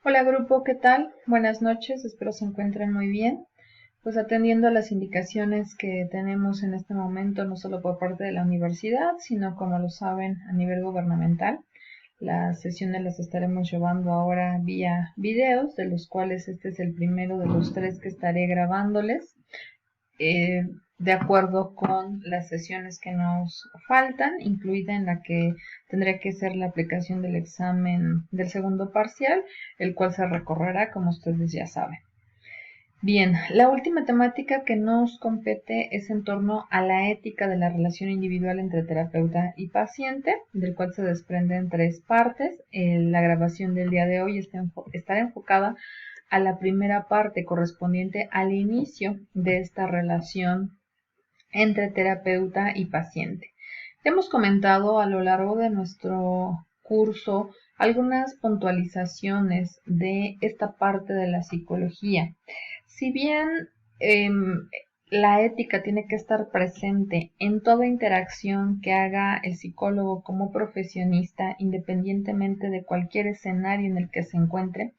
Hola grupo, ¿qué tal? Buenas noches, espero se encuentren muy bien. Pues atendiendo a las indicaciones que tenemos en este momento, no solo por parte de la universidad, sino como lo saben a nivel gubernamental, las sesiones las estaremos llevando ahora vía videos, de los cuales este es el primero de los tres que estaré grabándoles eh, de acuerdo con las sesiones que nos faltan, incluida en la que tendría que ser la aplicación del examen del segundo parcial, el cual se recorrerá, como ustedes ya saben. Bien, la última temática que nos compete es en torno a la ética de la relación individual entre terapeuta y paciente, del cual se desprenden tres partes. La grabación del día de hoy estará enfocada a la primera parte correspondiente al inicio de esta relación entre terapeuta y paciente. Hemos comentado a lo largo de nuestro curso algunas puntualizaciones de esta parte de la psicología. Si bien eh, la ética tiene que estar presente en toda interacción que haga el psicólogo como profesionista, independientemente de cualquier escenario en el que se encuentre,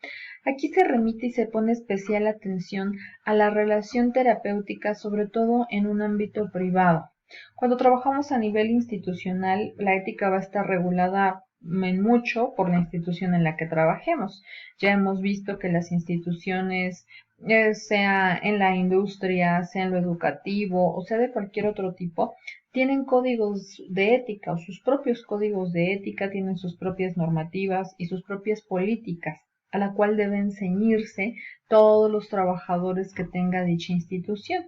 aquí se remite y se pone especial atención a la relación terapéutica, sobre todo en un ámbito privado. Cuando trabajamos a nivel institucional, la ética va a estar regulada en mucho por la institución en la que trabajemos. Ya hemos visto que las instituciones, sea en la industria, sea en lo educativo o sea de cualquier otro tipo, tienen códigos de ética o sus propios códigos de ética, tienen sus propias normativas y sus propias políticas a la cual deben ceñirse todos los trabajadores que tenga dicha institución.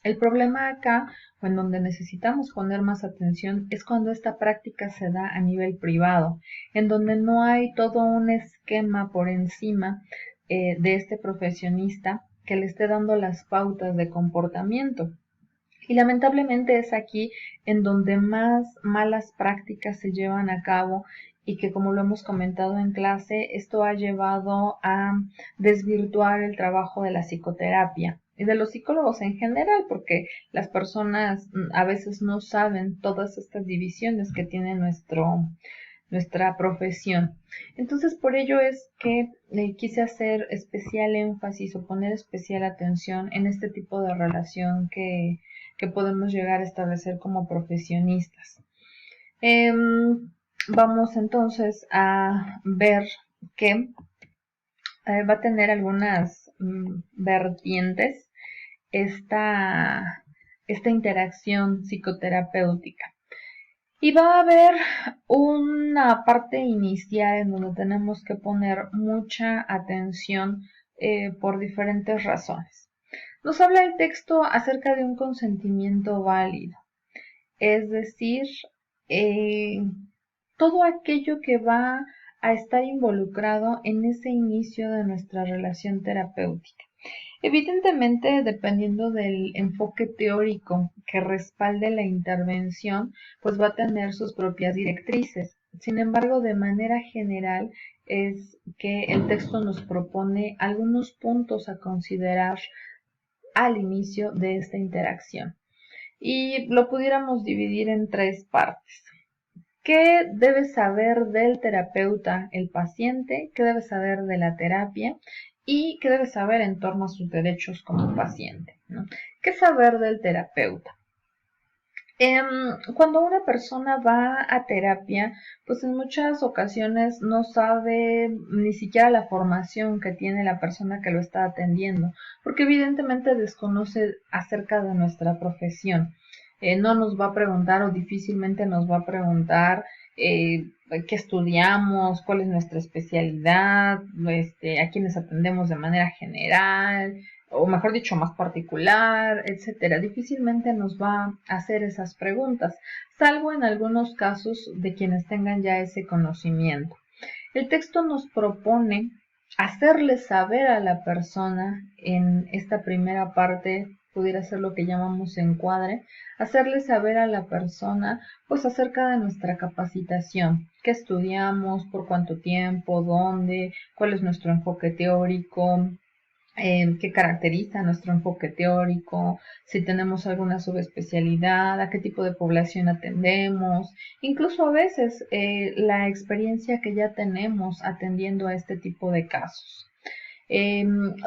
El problema acá, o en donde necesitamos poner más atención, es cuando esta práctica se da a nivel privado, en donde no hay todo un esquema por encima de este profesionista que le esté dando las pautas de comportamiento. Y lamentablemente es aquí en donde más malas prácticas se llevan a cabo y que, como lo hemos comentado en clase, esto ha llevado a desvirtuar el trabajo de la psicoterapia y de los psicólogos en general, porque las personas a veces no saben todas estas divisiones que tiene nuestra profesión. Entonces, por ello es que quise hacer especial énfasis o poner especial atención en este tipo de relación que podemos llegar a establecer como profesionistas. Eh, Vamos entonces a ver que va a tener algunas vertientes esta interacción psicoterapéutica. Y va a haber una parte inicial en donde tenemos que poner mucha atención por diferentes razones. Nos habla el texto acerca de un consentimiento válido, es decir, eh, todo aquello que va a estar involucrado en ese inicio de nuestra relación terapéutica. Evidentemente, dependiendo del enfoque teórico que respalde la intervención, pues va a tener sus propias directrices. Sin embargo, de manera general, es que el texto nos propone algunos puntos a considerar al inicio de esta interacción. Y lo pudiéramos dividir en tres partes. ¿Qué debe saber del terapeuta el paciente? ¿Qué debe saber de la terapia? ¿Y qué debe saber en torno a sus derechos como paciente? ¿No? ¿Qué saber del terapeuta? Cuando una persona va a terapia, pues en muchas ocasiones no sabe ni siquiera la formación que tiene la persona que lo está atendiendo, porque evidentemente desconoce acerca de nuestra profesión. No nos va a preguntar o difícilmente nos va a preguntar qué estudiamos, cuál es nuestra especialidad, a quienes atendemos de manera general, o mejor dicho, más particular, etcétera. Difícilmente nos va a hacer esas preguntas, salvo en algunos casos de quienes tengan ya ese conocimiento. El texto nos propone hacerle saber a la persona en esta primera parte, pudiera ser lo que llamamos encuadre, hacerle saber a la persona pues acerca de nuestra capacitación, qué estudiamos, por cuánto tiempo, dónde, cuál es nuestro enfoque teórico, qué caracteriza nuestro enfoque teórico, si tenemos alguna subespecialidad, a qué tipo de población atendemos, incluso a veces la experiencia que ya tenemos atendiendo a este tipo de casos.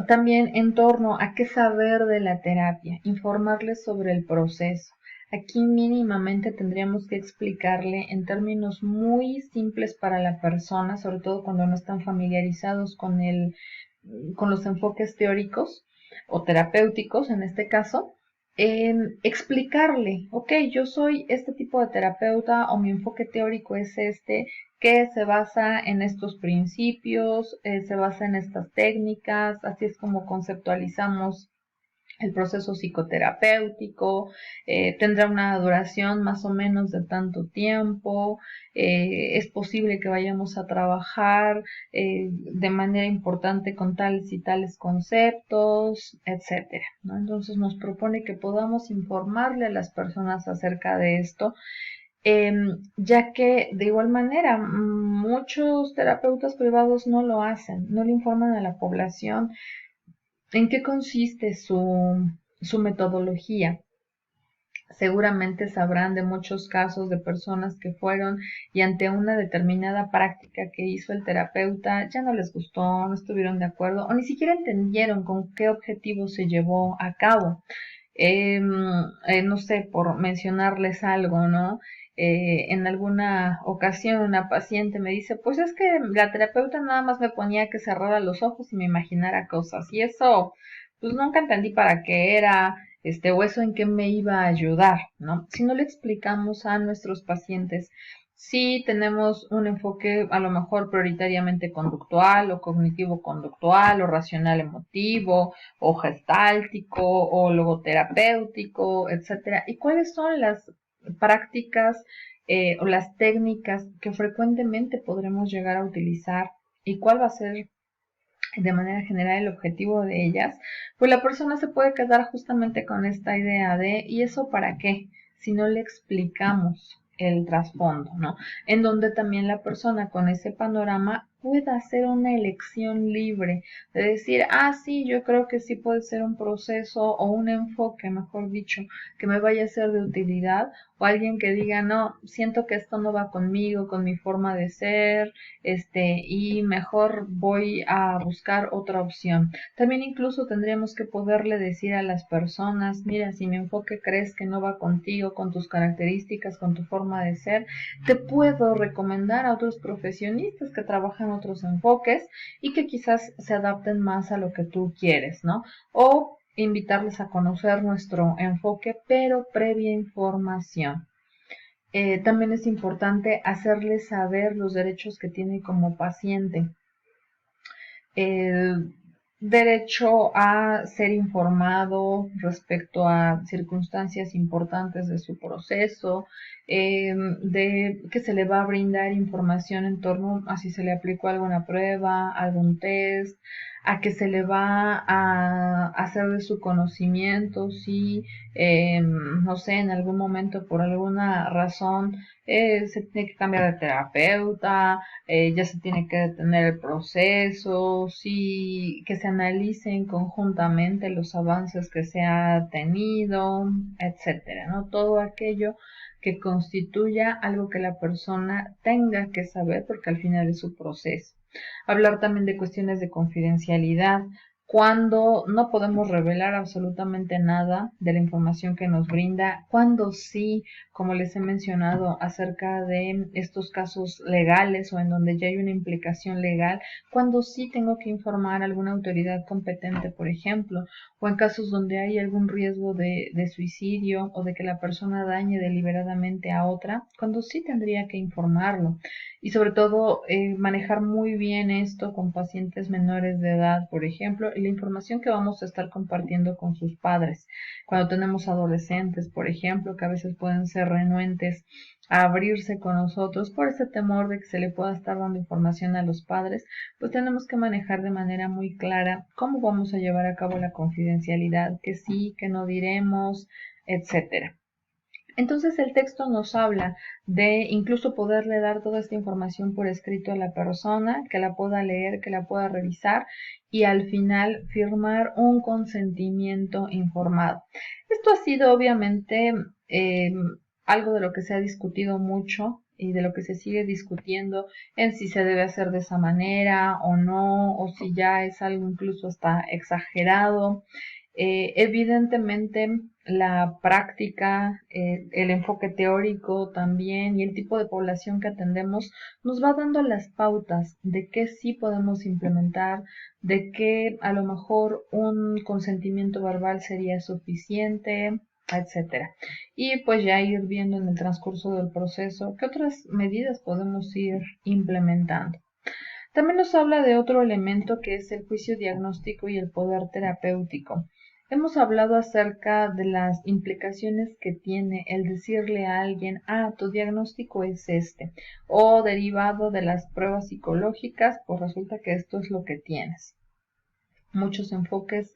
También en torno a qué saber de la terapia, informarles sobre el proceso. Aquí mínimamente tendríamos que explicarle en términos muy simples para la persona, sobre todo cuando no están familiarizados con los enfoques teóricos o terapéuticos en este caso, explicarle, ok, yo soy este tipo de terapeuta o mi enfoque teórico es este, que se basa en estos principios, se basa en estas técnicas, así es como conceptualizamos el proceso psicoterapéutico, tendrá una duración más o menos de tanto tiempo, es posible que vayamos a trabajar de manera importante con tales y tales conceptos, etcétera, ¿no? Entonces nos propone que podamos informarle a las personas acerca de esto, ya que de igual manera muchos terapeutas privados no lo hacen, no le informan a la población en qué consiste su metodología. Seguramente sabrán de muchos casos de personas que fueron y ante una determinada práctica que hizo el terapeuta ya no les gustó, no estuvieron de acuerdo o ni siquiera entendieron con qué objetivo se llevó a cabo. No sé, por mencionarles algo, ¿no? En alguna ocasión una paciente me dice, pues es que la terapeuta nada más me ponía que cerrara los ojos y me imaginara cosas y eso, pues nunca entendí para qué era, o eso en qué me iba a ayudar, ¿no? Si no le explicamos a nuestros pacientes, si tenemos un enfoque a lo mejor prioritariamente conductual o cognitivo-conductual o racional emotivo o gestáltico o logoterapéutico, etcétera. ¿Y cuáles son las prácticas o las técnicas que frecuentemente podremos llegar a utilizar y cuál va a ser de manera general el objetivo de ellas? Pues la persona se puede quedar justamente con esta idea de ¿y eso para qué? Si no le explicamos el trasfondo, ¿no? En donde también la persona con ese panorama pueda hacer una elección libre de decir, ah, sí, yo creo que sí puede ser un proceso o un enfoque, mejor dicho, que me vaya a ser de utilidad, o alguien que diga, no, siento que esto no va conmigo, con mi forma de ser, y mejor voy a buscar otra opción. También incluso tendríamos que poderle decir a las personas, mira, si mi enfoque crees que no va contigo, con tus características, con tu forma de ser, te puedo recomendar a otros profesionistas que trabajan otros enfoques y que quizás se adapten más a lo que tú quieres, ¿no? O invitarles a conocer nuestro enfoque, pero previa información. También es importante hacerles saber los derechos que tiene como paciente. El derecho a ser informado respecto a circunstancias importantes de su proceso, de que se le va a brindar información en torno a si se le aplicó alguna prueba, algún test, a que se le va a hacer de su conocimiento si, no sé, en algún momento por alguna razón se tiene que cambiar de terapeuta, ya se tiene que detener el proceso, sí, que se analicen conjuntamente los avances que se ha tenido, etcétera, ¿no? Todo aquello que constituya algo que la persona tenga que saber porque al final es su proceso. Hablar también de cuestiones de confidencialidad, cuando no podemos revelar absolutamente nada de la información que nos brinda, cuando sí, como les he mencionado acerca de estos casos legales o en donde ya hay una implicación legal, cuando sí tengo que informar a alguna autoridad competente, por ejemplo, o en casos donde hay algún riesgo de suicidio o de que la persona dañe deliberadamente a otra, cuando sí tendría que informarlo. Y sobre todo manejar muy bien esto con pacientes menores de edad, por ejemplo, y la información que vamos a estar compartiendo con sus padres. Cuando tenemos adolescentes, por ejemplo, que a veces pueden ser renuentes a abrirse con nosotros por ese temor de que se le pueda estar dando información a los padres, pues tenemos que manejar de manera muy clara cómo vamos a llevar a cabo la confidencialidad, que sí, que no diremos, etcétera. Entonces el texto nos habla de incluso poderle dar toda esta información por escrito a la persona, que la pueda leer, que la pueda revisar y al final firmar un consentimiento informado. Esto ha sido obviamente algo de lo que se ha discutido mucho y de lo que se sigue discutiendo en si se debe hacer de esa manera o no, o si ya es algo incluso hasta exagerado. Evidentemente, la práctica, el enfoque teórico también y el tipo de población que atendemos nos va dando las pautas de qué sí podemos implementar, de qué a lo mejor un consentimiento verbal sería suficiente, etcétera. Y pues ya ir viendo en el transcurso del proceso qué otras medidas podemos ir implementando. También nos habla de otro elemento que es el juicio diagnóstico y el poder terapéutico. Hemos hablado acerca de las implicaciones que tiene el decirle a alguien, tu diagnóstico es este, o derivado de las pruebas psicológicas, pues resulta que esto es lo que tienes. Muchos enfoques,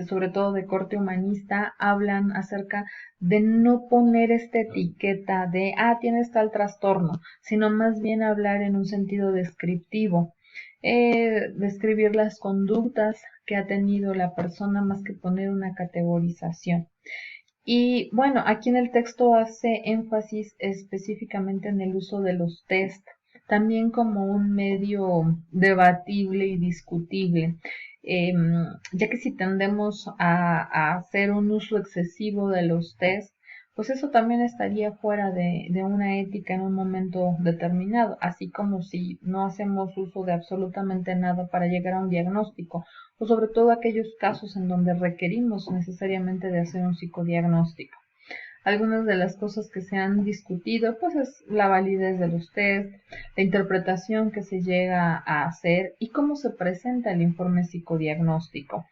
sobre todo de corte humanista, hablan acerca de no poner esta etiqueta de, tienes tal trastorno, sino más bien hablar en un sentido descriptivo, describir las conductas que ha tenido la persona más que poner una categorización. Y bueno, aquí en el texto hace énfasis específicamente en el uso de los test, también como un medio debatible y discutible, ya que si tendemos a hacer un uso excesivo de los test, pues eso también estaría fuera de una ética en un momento determinado, así como si no hacemos uso de absolutamente nada para llegar a un diagnóstico, o sobre todo aquellos casos en donde requerimos necesariamente de hacer un psicodiagnóstico. Algunas de las cosas que se han discutido pues es la validez de los test, la interpretación que se llega a hacer y cómo se presenta el informe psicodiagnóstico.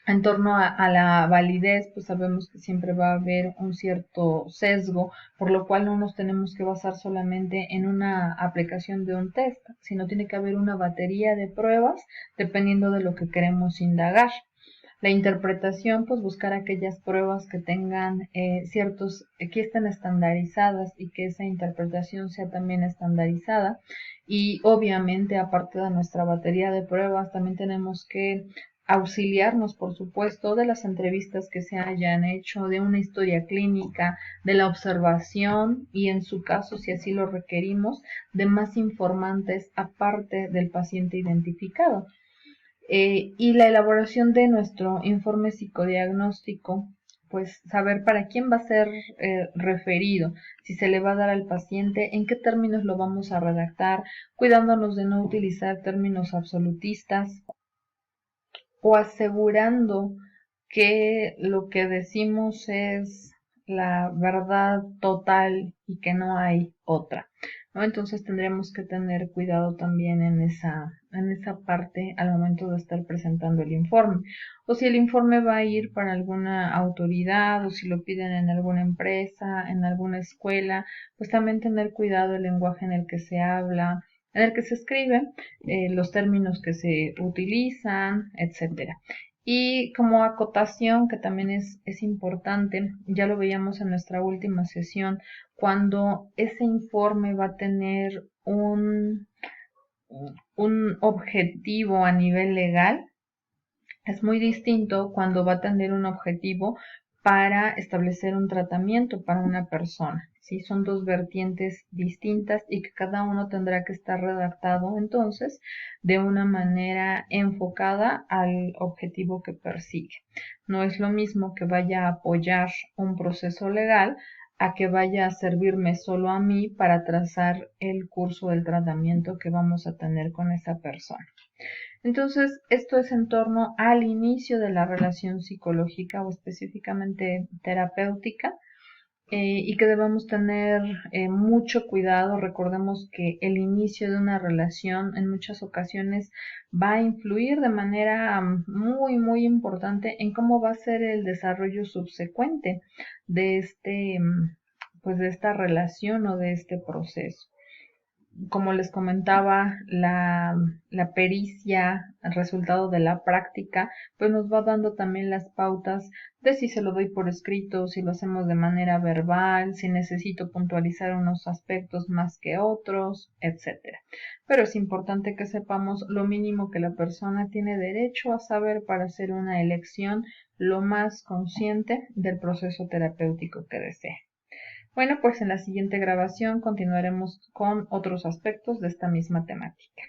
En torno a la validez, pues sabemos que siempre va a haber un cierto sesgo, por lo cual no nos tenemos que basar solamente en una aplicación de un test, sino tiene que haber una batería de pruebas dependiendo de lo que queremos indagar. La interpretación, pues buscar aquellas pruebas que tengan que estén estandarizadas y que esa interpretación sea también estandarizada. Y obviamente, aparte de nuestra batería de pruebas, también tenemos que auxiliarnos, por supuesto, de las entrevistas que se hayan hecho, de una historia clínica, de la observación y, en su caso, si así lo requerimos, de más informantes aparte del paciente identificado. Y la elaboración de nuestro informe psicodiagnóstico, pues saber para quién va a ser referido, si se le va a dar al paciente, en qué términos lo vamos a redactar, cuidándonos de no utilizar términos absolutistas o asegurando que lo que decimos es la verdad total y que no hay otra, ¿no? Entonces tendremos que tener cuidado también en esa parte al momento de estar presentando el informe. O si el informe va a ir para alguna autoridad o si lo piden en alguna empresa, en alguna escuela, pues también tener cuidado el lenguaje en el que se habla, en el que se escribe, los términos que se utilizan, etcétera. Y como acotación, que también es importante, ya lo veíamos en nuestra última sesión, cuando ese informe va a tener un objetivo a nivel legal, es muy distinto cuando va a tener un objetivo para establecer un tratamiento para una persona. ¿Sí? Son dos vertientes distintas y que cada uno tendrá que estar redactado entonces de una manera enfocada al objetivo que persigue. No es lo mismo que vaya a apoyar un proceso legal a que vaya a servirme solo a mí para trazar el curso del tratamiento que vamos a tener con esa persona. Entonces, esto es en torno al inicio de la relación psicológica o específicamente terapéutica, y que debemos tener mucho cuidado. Recordemos que el inicio de una relación en muchas ocasiones va a influir de manera muy, muy importante en cómo va a ser el desarrollo subsecuente de pues de esta relación o de este proceso. como les comentaba, la pericia, el resultado de la práctica, pues nos va dando también las pautas de si se lo doy por escrito, si lo hacemos de manera verbal, si necesito puntualizar unos aspectos más que otros, etcétera. Pero es importante que sepamos lo mínimo que la persona tiene derecho a saber para hacer una elección lo más consciente del proceso terapéutico que desee. Bueno, pues en la siguiente grabación continuaremos con otros aspectos de esta misma temática.